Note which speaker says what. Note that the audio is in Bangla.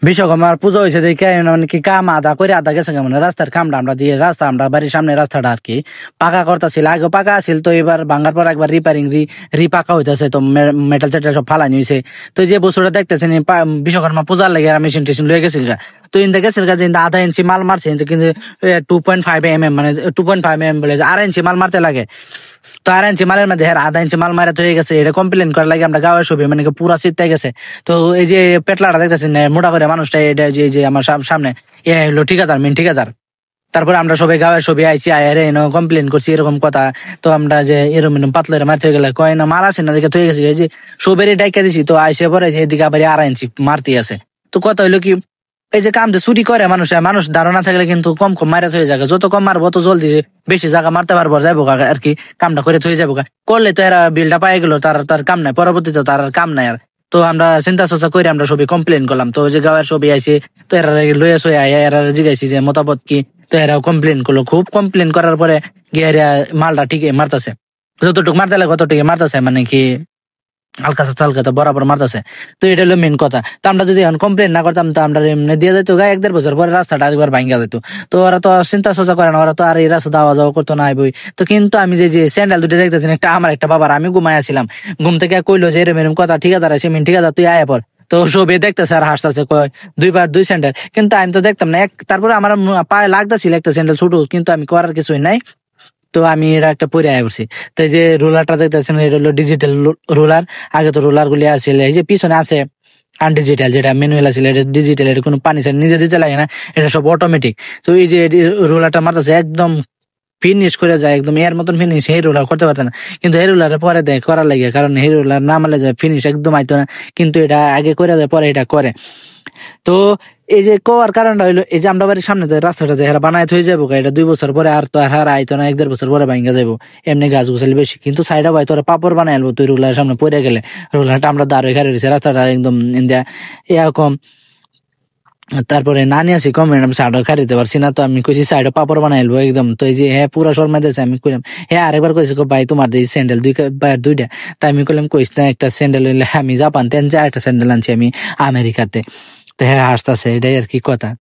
Speaker 1: বিশ্বকর্মার পুজো হয়েছে দেখে মানে কি কাম আধা করে আধা গেছে মানে রাস্তার কামটা আমরা দিয়ে রাস্তা আমরা বাড়ির সামনে রাস্তাটা আর কি পাকা করতেছিল, আগে পাকা আছিল তো এবার ভাঙার পর একবার রিপেয়ারিং রি পাকা হইতেছে, তো মেটাল চেটাল সব ফালানি হয়েছে। তো যে বছরটা দেখতেছেন বিশ্বকর্মা পূজার লেগে মেশিন টেশিন লয়ে গেছিল, তো ইন্দা গেছিল যে আধা ইঞ্চি মাল মারছে কিন্তু 2.5 mm মানে 2.5 mm বলে 2.5 ইঞ্চি মাল মারতে লাগে। তো 2.5 ইঞ্চি মালের মধ্যে আধা ইঞ্চি মাল মারা হয়ে গেছে, এটা কমপ্লেন করার লাগে আমরা গাঁয়ের ছবি মানে পুরা চিত্তে গেছে। তো এই যে পেটলাটা দেখতেছেন মোটা করে মানুষটা, এটা যে আমার সামনে এ হলো ঠিকাদার, মেন ঠিকাদার। তারপরে আমরা সবাই গাঁয়ের ছবি আইছি, আয়ারে কমপ্লেন করছি এরকম কথা। তো আমরা যে এরকম পাতলের মারতে হয়ে গেলে কয় না মারাছে না দেখে হয়ে গেছে, এই যে সবেরই ডাইকা দিছি। তো আইসে পরে এদিকে আবার 2.5 ইঞ্চি মারতে আছে। তো কথা হইলো কি, এই যে কাম যে চুরি করে মানুষ ধারণা থাকলে কিন্তু কম কম মারা হয়ে যাবে, যত কম মারবো তত জলদি বেশি জায়গা মারতে পারবো, যাবো আর কি কামটা করে থয়ে যাবো। করলে তো এরা বিলটা পাই গেল, তার কাম নাই, পরবর্তীতে তার কাম নাই আর। তো আমরা চিন্তা চর্চা করে আমরা সবই কমপ্লেন করলাম। তো যে গাঁয়ের ছবি আইছে, তো এরা লইয়া সই এরা জিগাইছি যে মতামত কি, তো এরা কমপ্লেন করলো। খুব কমপ্লেন করার পরে গিয়ে মালটা ঠিকই মারতেছে, যতটুকু মারতে লাগে কতটুকু মারতেছে, মানে কি হালকা চালকা বরাবর মারতেছে। তো এটা হলো মেন কথা। তো আমরা যদি এখন কমপ্লেন না করতাম তো আমরা এমনি দিয়ে যেত গায়ে 1-1.5 বছর পরে রাস্তাটা আরেকবার ভাঙ্গা যেত। তো ওরা তো চিন্তা চর্চা করে না, ওরা তো আর এই রাস্তা দাওয়া যাওয়া করতো না বই। তো কিন্তু আমি যে স্যান্ডেল দুটো দেখতেছি, একটা আমার একটা বাবার, আমি ঘুমাইছিলাম, ঘুম থেকে কইলো যে এরম কথা, ঠিক আছে মেন ঠিক আছে তুই আয় পর। তো সবে দেখতেছে আর হাসতেছে, কয় 2 স্যান্ডেল, কিন্তু আমি তো দেখতাম না। তারপরে আমার পায়ে লাগতেছিল একটা স্যান্ডেল ছোট, কিন্তু আমি করার কিছুই নাই। তো আমি এটা একটা পরে আয় করছি। তো এই যে রোলারটা দেখতেছেন, এটা হলো ডিজিটাল রোলার। আগে তো রোলার গুলি আছিল, এই যে পিছনে আছে আনডিজিটাল, যেটা ম্যানুয়াল আছিল এটা ডিজিটাল, এর কোনো পানি নিজে দিতে লাগে না, এটা সব অটোমেটিক। তো এই যে রোলারটা মারতেছে একদম ফিনিশ করে যায়, একদম এর মতন ফিনিশ এই রোলার করতে পারত না, কিন্তু এই রোলারে পরে দেয় করার লাগে, কারণ এই রোলার না মারলে যায় ফিনিশ একদম আইতো না, কিন্তু এটা আগে করে দেয় পরে এটা করে। তো এই যে কোয়ার কারণটা হইলো, এই যে আমরা বাড়ির সামনে যে রাস্তাটা যে বানায় হয়ে যাবো, এটা 2 বছর পরে আর তো আর আইতো না, 1-1.5 বছর পরে ভাঙ্গা যাবো। এমনি গাছ গুছালি বেশি, কিন্তু সাইডে ভাই তোরা পাপড় বানাই আলবো, তুই রোলার সামনে পড়ে গেলে রোলারটা আমরা দাঁড়িয়ে খারে রয়েছে, রাস্তাটা একদম ইন্ডিয়া এরকম। তারপরে নানি আছি কমেন্ট, আমি সাইডে খারিতে পারছি না, তো আমি কইছি সাইডে পাপড় বানাই আলবো একদম। তো এই যে হ্যাঁ পুরা শর্মা দিয়েছে, আমি কইলাম হ্যাঁ আরেকবার কইছি ভাই তোমার এই স্যান্ডেল দুইটা। তাই আমি কইলাম কইস না, একটা স্যান্ডেল হইলে আমি জাপান তেন, একটা স্যান্ডেল আনছি আমি আমেরিকাতে। তো হ্যাঁ হাসতেছে, এটাই আর কি কথা।